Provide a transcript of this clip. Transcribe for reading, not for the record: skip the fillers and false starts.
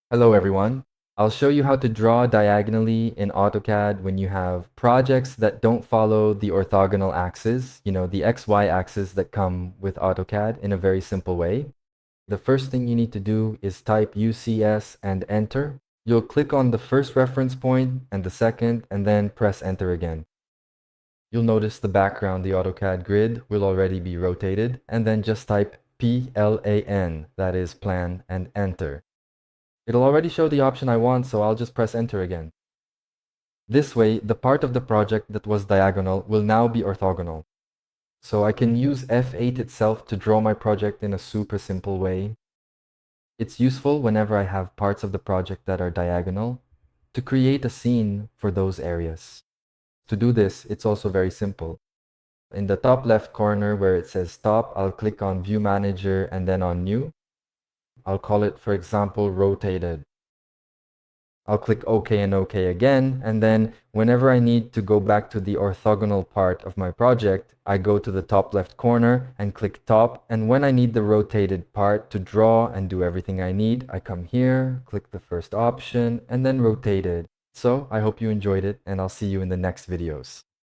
Hello everyone. I'll show you how to draw diagonally in AutoCAD when you have projects that don't follow the orthogonal axis, the XY axis that come with AutoCAD in a very simple way. The first thing you need to do is type UCS and enter. You'll click on the first reference point and the second, and then press enter again. You'll notice the background, the AutoCAD grid, will already be rotated, and then just type PLAN, that is plan, and enter. It'll already show the option I want, so I'll just press enter again. This way, the part of the project that was diagonal will now be orthogonal. So I can use F8 itself to draw my project in a super simple way. It's useful whenever I have parts of the project that are diagonal to create a scene for those areas. To do this, it's also very simple. In the top left corner where it says stop, I'll click on View Manager and then on New. I'll call it, for example, rotated. I'll click OK and OK again, and then whenever I need to go back to the orthogonal part of my project, I go to the top left corner and click top, and when I need the rotated part to draw and do everything I need, I come here, click the first option, and then rotate it. So I hope you enjoyed it, and I'll see you in the next videos.